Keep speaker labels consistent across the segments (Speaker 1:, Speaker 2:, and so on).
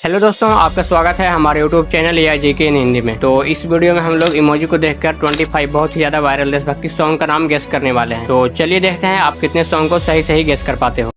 Speaker 1: Hello दोस्तों, आपका स्वागत है हमारे यूट्यूब चैनल AIJK इन हिंदी में। तो इस वीडियो में हम लोग इमोजी को देखकर 25 बहुत ही ज्यादा वायरल देशभक्ति सॉन्ग का नाम गेस करने वाले हैं। तो चलिए देखते हैं आप कितने सॉन्ग को सही गेस कर पाते हो।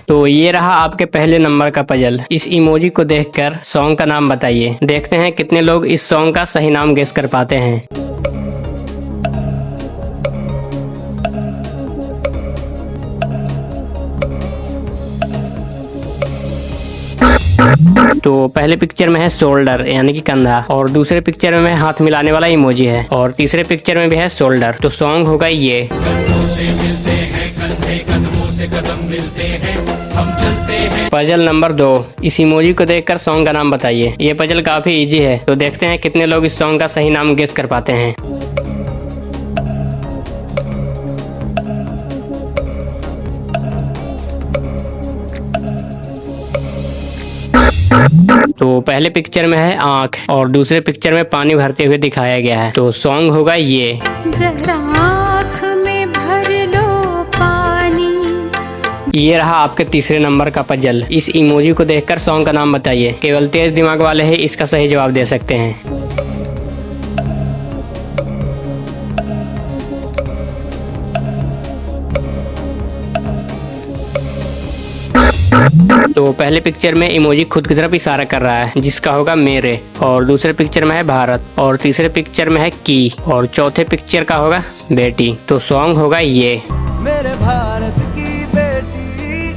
Speaker 1: तो ये रहा आपके पहले नंबर का पजल। इस इमोजी को देखकर सॉन्ग का नाम बताइए। देखते हैं कितने लोग इस सॉन्ग का सही नाम गेस कर पाते हैं। तो पहले पिक्चर में है शोल्डर यानी कि कंधा, और दूसरे पिक्चर में हाथ मिलाने वाला इमोजी है, और तीसरे पिक्चर में भी है शोल्डर। तो सॉन्ग होगा ये। पजल नंबर 2, इस इमोजी को देखकर सॉन्ग का नाम बताइए। ये पजल काफी इजी है, तो देखते हैं कितने लोग इस सॉन्ग का सही नाम गेस कर पाते हैं। तो पहले पिक्चर में है आँख, और दूसरे पिक्चर में पानी भरते हुए दिखाया गया है। तो सॉन्ग होगा ये।
Speaker 2: जरा आँख में भर लो पानी।
Speaker 1: ये रहा आपके तीसरे नंबर का पजल। इस इमोजी को देखकर सॉन्ग का नाम बताइए। केवल तेज दिमाग वाले ही इसका सही जवाब दे सकते हैं। तो पहले पिक्चर में इमोजी खुद की तरफ इशारा कर रहा है, जिसका होगा मेरे, और दूसरे पिक्चर में है भारत, और तीसरे पिक्चर में है की, और चौथे पिक्चर का होगा बेटी। तो सॉन्ग होगा ये।
Speaker 3: मेरे भारत की बेटी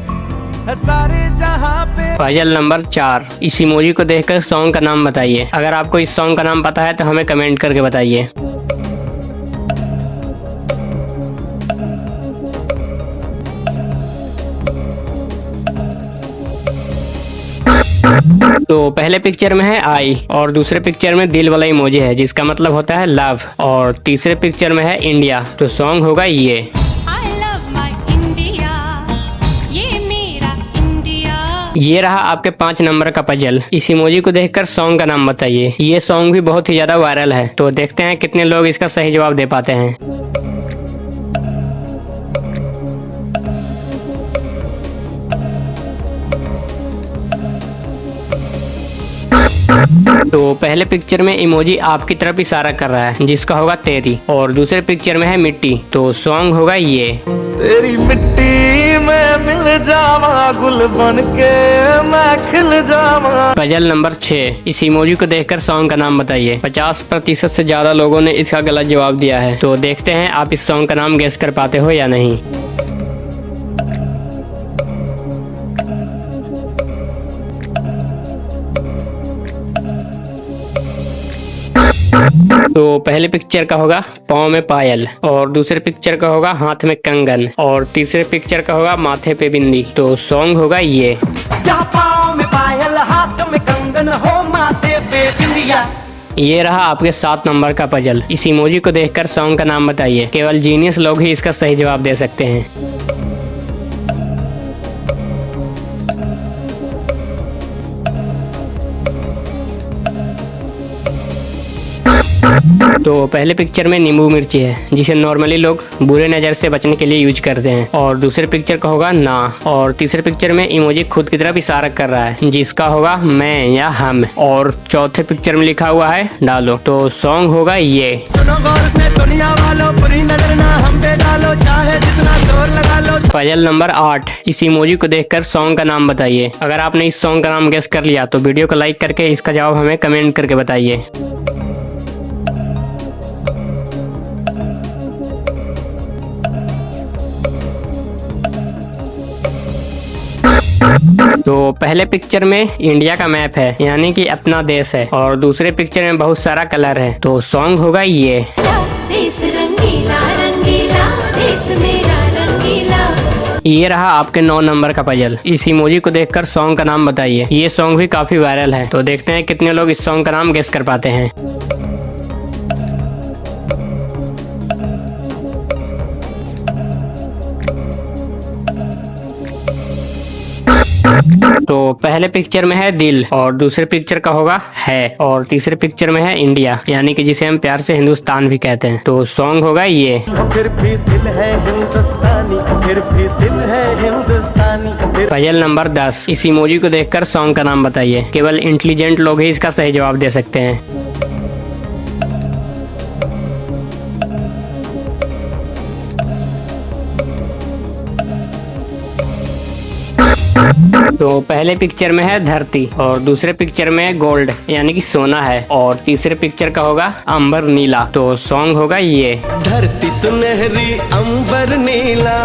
Speaker 3: है सारे जहां पे।
Speaker 1: पजल नंबर 4, इस इमोजी को देखकर सॉन्ग का नाम बताइए। अगर आपको इस सॉन्ग का नाम पता है तो हमें कमेंट करके बताइए। तो पहले पिक्चर में है आई, और दूसरे पिक्चर में दिल वाला इमोजी है, जिसका मतलब होता है लव, और तीसरे पिक्चर में है इंडिया। तो सॉन्ग होगा ये।
Speaker 2: I love my India, ये मेरा इंडिया।
Speaker 1: ये रहा आपके 5 नंबर का पजल। इस इमोजी को देखकर सॉन्ग का नाम बताइए। ये सॉन्ग भी बहुत ही ज्यादा वायरल है, तो देखते हैं कितने लोग इसका सही जवाब दे पाते हैं। तो पहले पिक्चर में इमोजी आपकी तरफ इशारा कर रहा है, जिसका होगा तेरी, और दूसरे पिक्चर में है मिट्टी। तो सॉन्ग होगा ये।
Speaker 3: तेरी मिट्टी में मिल जावा, गुल बन के मैं खिल जावा।
Speaker 1: पजल नंबर 6, इस इमोजी को देखकर सॉन्ग का नाम बताइए। 50% से ज्यादा लोगों ने इसका गलत जवाब दिया है, तो देखते हैं आप इस सॉन्ग का नाम गेस कर पाते हो या नहीं। तो पहले पिक्चर का होगा पाँव में पायल, और दूसरे पिक्चर का होगा हाथ में कंगन, और तीसरे पिक्चर का होगा माथे पे बिंदी। तो सॉन्ग होगा ये।
Speaker 3: पाँव में पायल, हाथ में कंगन हो, माथे पे बिंदिया।
Speaker 1: ये रहा आपके 7 नंबर का पजल। इस इमोजी को देखकर सॉन्ग का नाम बताइए। केवल जीनियस लोग ही इसका सही जवाब दे सकते हैं। तो पहले पिक्चर में नींबू मिर्ची है, जिसे नॉर्मली लोग बुरे नज़र से बचने के लिए यूज करते हैं, और दूसरे पिक्चर का होगा ना, और तीसरे पिक्चर में इमोजी खुद की तरफ इशारा कर रहा है, जिसका होगा मैं या हम, और चौथे पिक्चर में लिखा हुआ है डालो। तो सॉन्ग होगा ये।
Speaker 3: सुनो गौर से दुनिया वालों, बुरी नजर ना हम पे डालो, चाहे जितना जोर लगा लो।
Speaker 1: पजल नंबर 8, इस इमोजी को देखकर सॉन्ग का नाम बताइए। अगर आपने इस सॉन्ग का नाम गेस कर लिया तो वीडियो को लाइक करके इसका जवाब हमें कमेंट करके बताइए। तो पहले पिक्चर में इंडिया का मैप है, यानी कि अपना देश है, और दूसरे पिक्चर में बहुत सारा कलर है। तो सॉन्ग होगा ये।
Speaker 2: देश रंगीला रंगीला, देश मेरा रंगीला।
Speaker 1: ये रहा आपके 9 नंबर का पजल। इस इमोजी को देखकर सॉन्ग का नाम बताइए। ये सॉन्ग भी काफी वायरल है, तो देखते हैं कितने लोग इस सॉन्ग का नाम गेस कर पाते हैं। तो पहले पिक्चर में है दिल और दूसरे पिक्चर का होगा है और तीसरे पिक्चर में है इंडिया यानी कि जिसे हम प्यार से हिंदुस्तान भी कहते हैं। तो सॉन्ग होगा ये।
Speaker 3: फिर भी दिल है हिंदुस्तानी, फिर भी दिल है हिंदुस्तानी।
Speaker 1: पजल नंबर 10, इस इमोजी को देखकर सॉन्ग का नाम बताइए। केवल इंटेलिजेंट लोग ही इसका सही जवाब दे सकते हैं। तो पहले पिक्चर में है धरती और दूसरे पिक्चर में है गोल्ड यानी कि सोना है और तीसरे पिक्चर का होगा अंबर नीला। तो सॉन्ग होगा ये।
Speaker 3: धरती सुनहरी अंबर नीला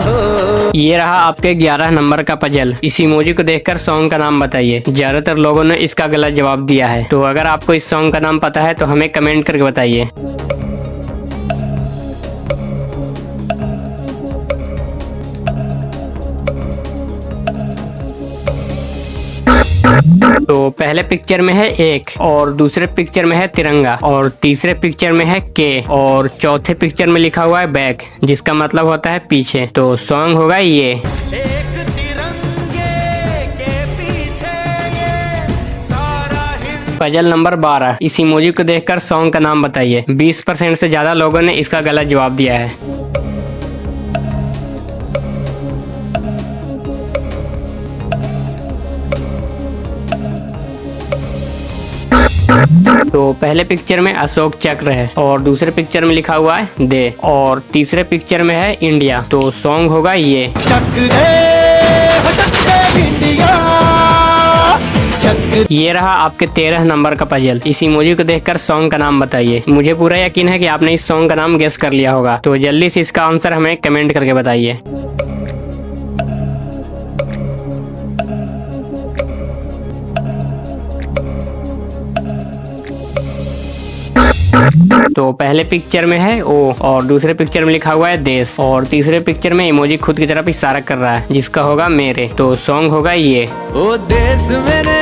Speaker 3: हो।
Speaker 1: ये रहा आपके 11 नंबर का पजल। इस इमोजी को देखकर सॉन्ग का नाम बताइए। ज्यादातर लोगों ने इसका गलत जवाब दिया है। तो अगर आपको इस सॉन्ग का नाम पता है तो हमें कमेंट करके बताइए। तो पहले पिक्चर में है एक और दूसरे पिक्चर में है तिरंगा और तीसरे पिक्चर में है के और चौथे पिक्चर में लिखा हुआ है बैक जिसका मतलब होता है पीछे। तो सॉन्ग होगा ये।
Speaker 3: एक तिरंगे के पीछे ये सारा हिंद।
Speaker 1: पजल नंबर 12, इस इमोजी को देखकर सॉन्ग का नाम बताइए। 20% से ज्यादा लोगों ने इसका गलत जवाब दिया है। तो पहले पिक्चर में अशोक चक्र है और दूसरे पिक्चर में लिखा हुआ है दे और तीसरे पिक्चर में है इंडिया। तो सॉन्ग होगा ये। ये रहा आपके 13 नंबर का पजल। इस इमोजी को देखकर सॉन्ग का नाम बताइए। मुझे पूरा यकीन है कि आपने इस सॉन्ग का नाम गेस कर लिया होगा। तो जल्दी से इसका आंसर हमें कमेंट करके बताइए। तो पहले पिक्चर में है ओ और दूसरे पिक्चर में लिखा हुआ है देश और तीसरे पिक्चर में इमोजी खुद की तरफ इशारा कर रहा है जिसका होगा मेरे। तो सॉन्ग होगा ये।
Speaker 3: ओ देश मेरे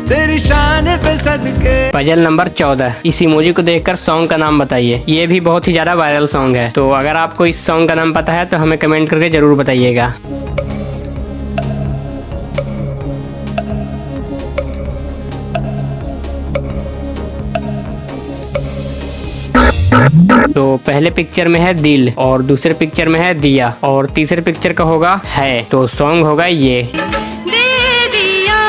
Speaker 3: तेरी शान पे सदके।
Speaker 1: पजल नंबर 14, इस इमोजी को देखकर सॉन्ग का नाम बताइए। ये भी बहुत ही ज्यादा वायरल सॉन्ग है। तो अगर आपको इस सॉन्ग का नाम पता है तो हमें कमेंट करके जरूर बताइएगा। तो पहले पिक्चर में है दिल और दूसरे पिक्चर में है दिया और तीसरे पिक्चर का होगा है। तो सॉन्ग होगा ये।
Speaker 2: दे दिया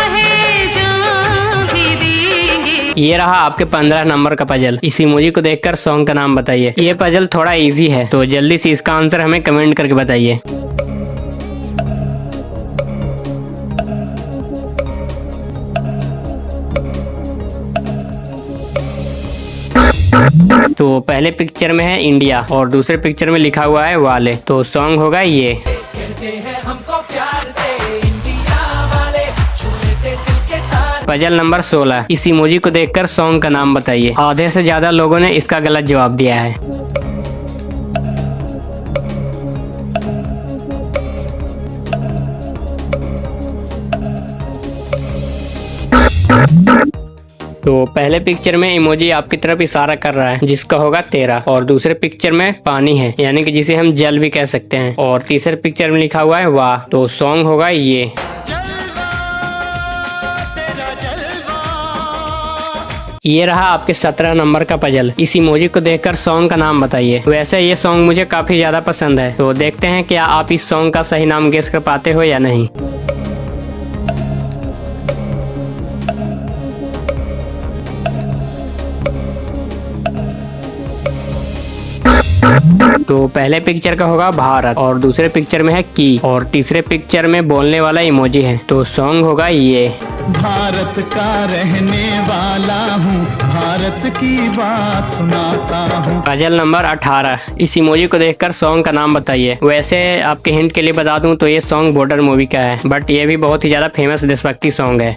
Speaker 2: है जो भी देंगे।
Speaker 1: ये रहा आपके 15 नंबर का पजल। इस इमोजी को देखकर सॉन्ग का नाम बताइए। ये पजल थोड़ा इजी है तो जल्दी से इसका आंसर हमें कमेंट करके बताइए। तो पहले पिक्चर में है इंडिया और दूसरे पिक्चर में लिखा हुआ है वाले। तो सॉन्ग होगा ये।
Speaker 3: कहते हैं हमको प्यार से इंडिया वाले, छू लेते दिल के तार।
Speaker 1: पजल नंबर 16, इस इमोजी को देखकर सॉन्ग का नाम बताइए। आधे से ज्यादा लोगों ने इसका गलत जवाब दिया है। तो पहले पिक्चर में इमोजी आपकी तरफ इशारा कर रहा है जिसका होगा 13 और दूसरे पिक्चर में पानी है यानी कि जिसे हम जल भी कह सकते हैं और तीसरे पिक्चर में लिखा हुआ है वाह। तो सॉन्ग होगा ये। ये रहा आपके 17 नंबर का पजल। इस इमोजी को देखकर सॉन्ग का नाम बताइए। वैसे ये सॉन्ग मुझे काफी ज्यादा पसंद है तो देखते हैं क्या आप इस सॉन्ग का सही नाम गेस कर पाते हो या नहीं। तो पहले पिक्चर का होगा भारत और दूसरे पिक्चर में है की और तीसरे पिक्चर में बोलने वाला इमोजी है। तो सॉन्ग होगा ये।
Speaker 4: भारत का रहने वाला हूँ, भारत की बात सुनाता हूँ।
Speaker 1: पजल नंबर 18, इस इमोजी को देखकर सॉन्ग का नाम बताइए। वैसे आपके हिंट के लिए बता दूं तो ये सॉन्ग बॉर्डर मूवी का है बट ये भी बहुत ही ज्यादा फेमस देशभक्ति सॉन्ग है।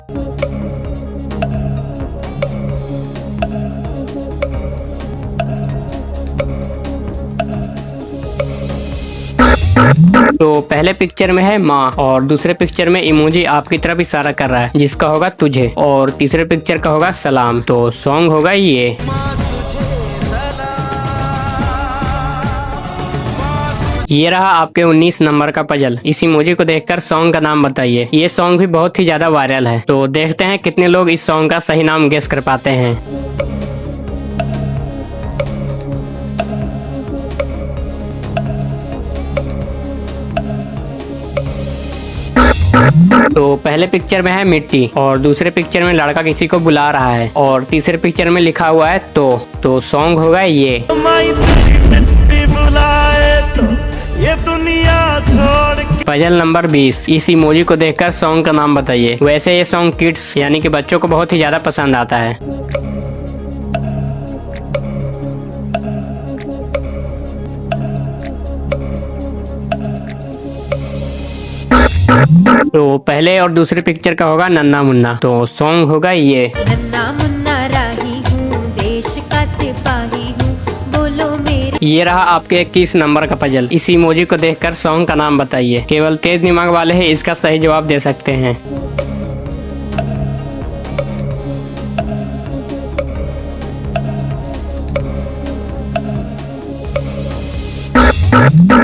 Speaker 1: तो पहले पिक्चर में है माँ और दूसरे पिक्चर में इमोजी आपकी तरफ इशारा कर रहा है जिसका होगा तुझे और तीसरे पिक्चर का होगा सलाम। तो सॉन्ग होगा ये। ये रहा आपके 19 नंबर का पजल। इस इमोजी को देखकर सॉन्ग का नाम बताइए। ये सॉन्ग भी बहुत ही ज्यादा वायरल है, तो देखते हैं कितने लोग इस सॉन्ग का सही नाम गेस कर पाते हैं। तो पहले पिक्चर में है मिट्टी, और दूसरे पिक्चर में लड़का किसी को बुला रहा है, और तीसरे पिक्चर में लिखा हुआ है तो सॉन्ग होगा ये।
Speaker 3: माई तेरी मिट्टी बुलाए तो ये दुनिया छोड़ के।
Speaker 1: Puzzle number 20। इस इमोजी को देखकर सॉन्ग का नाम बताइए। वैसे ये सॉन्ग किड्स यानी कि बच्चों को बहुत ही ज्यादा पसंद आता है। तो पहले और दूसरे पिक्चर का होगा नन्ना मुन्ना, तो सॉन्ग होगा ये।
Speaker 5: नन्ना मुन्ना राही हूँ, देश का सिपाही हूँ, बोलो मेरे।
Speaker 1: ये रहा आपके 21 नंबर का पजल। इस इमोजी को देखकर सॉन्ग का नाम बताइए। केवल तेज दिमाग वाले ही इसका सही जवाब दे सकते हैं।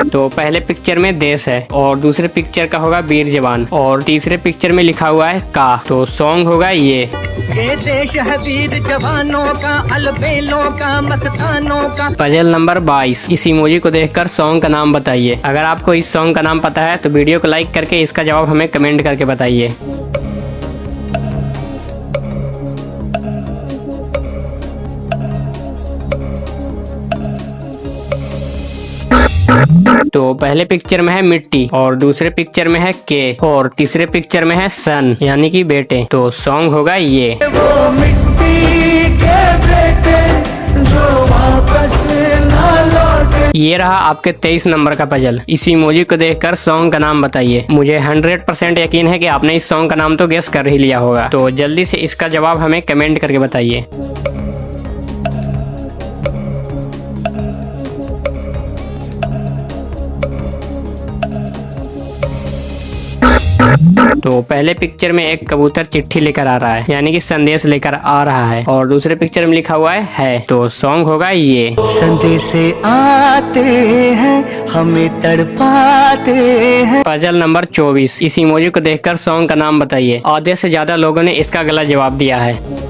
Speaker 1: तो पहले पिक्चर में देश है, और दूसरे पिक्चर का होगा वीर जवान, और तीसरे पिक्चर में लिखा हुआ है का, तो सॉन्ग होगा ये।
Speaker 4: ये देश है वीर जवानों का, अलबेलों का, मस्तानों का।
Speaker 1: Puzzle number 22। इस इमोजी को देखकर सॉन्ग का नाम बताइए। अगर आपको इस सॉन्ग का नाम पता है तो वीडियो को लाइक करके इसका जवाब हमें कमेंट करके बताइए। तो पहले पिक्चर में है मिट्टी, और दूसरे पिक्चर में है के, और तीसरे पिक्चर में है सन यानी कि बेटे, तो सॉन्ग होगा ये।
Speaker 3: वो मिट्टी के बेटे जो वापस ना लौटे।
Speaker 1: ये रहा आपके 23 नंबर का पजल। इस इमोजी को देखकर सॉन्ग का नाम बताइए। मुझे 100% यकीन है कि आपने इस सॉन्ग का नाम तो गेस कर ही लिया होगा, तो जल्दी से इसका जवाब हमें कमेंट करके बताइए। तो पहले पिक्चर में एक कबूतर चिट्ठी लेकर आ रहा है यानी कि संदेश लेकर आ रहा है, और दूसरे पिक्चर में लिखा हुआ है, तो सॉन्ग होगा ये।
Speaker 3: संदेश आते हैं हमें तड़पाते हैं।
Speaker 1: Puzzle number 24। इस इमोजी को देखकर सॉन्ग का नाम बताइए। आधे से ज्यादा लोगों ने इसका गलत जवाब दिया है।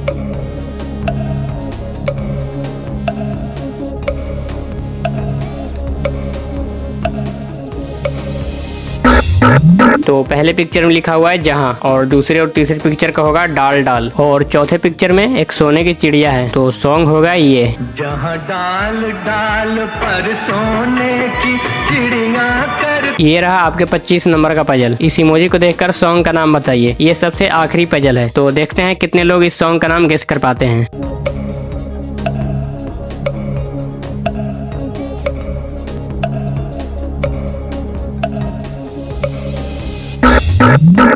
Speaker 1: तो पहले पिक्चर में लिखा हुआ है जहां, और दूसरे और तीसरे पिक्चर का होगा डाल डाल, और चौथे पिक्चर में एक सोने की चिड़िया है, तो सॉन्ग होगा ये।
Speaker 4: जहाँ डाल डाल पर सोने की चिड़िया कर।
Speaker 1: ये रहा आपके 25 नंबर का पजल। इस इमोजी को देखकर सॉन्ग का नाम बताइए। ये सबसे आखिरी पजल है, तो देखते हैं कितने लोग इस सॉन्ग का नाम गेस कर पाते हैं।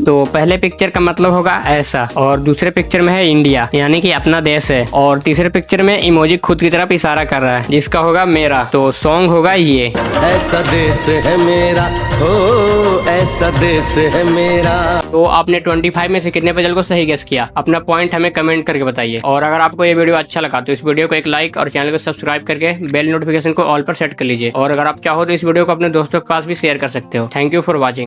Speaker 1: तो पहले पिक्चर का मतलब होगा ऐसा, और दूसरे पिक्चर में है इंडिया यानी कि अपना देश है, और तीसरे पिक्चर में इमोजी खुद की तरफ इशारा कर रहा है जिसका होगा मेरा, तो सॉन्ग होगा ये।
Speaker 3: ऐसा देश है मेरा, हो ऐसा देश है मेरा।
Speaker 1: तो आपने 25 में से कितने पजल को सही गेस किया? अपना पॉइंट हमें कमेंट करके बताइए। और अगर आपको ये वीडियो अच्छा लगा तो इस वीडियो को एक लाइक और चैनल को सब्सक्राइब करके बेल नोटिफिकेशन को ऑल पर सेट कर लीजिए। और अगर आप चाहो तो इस वीडियो को अपने दोस्तों के पास भी शेयर कर सकते हो। Thank you for watching.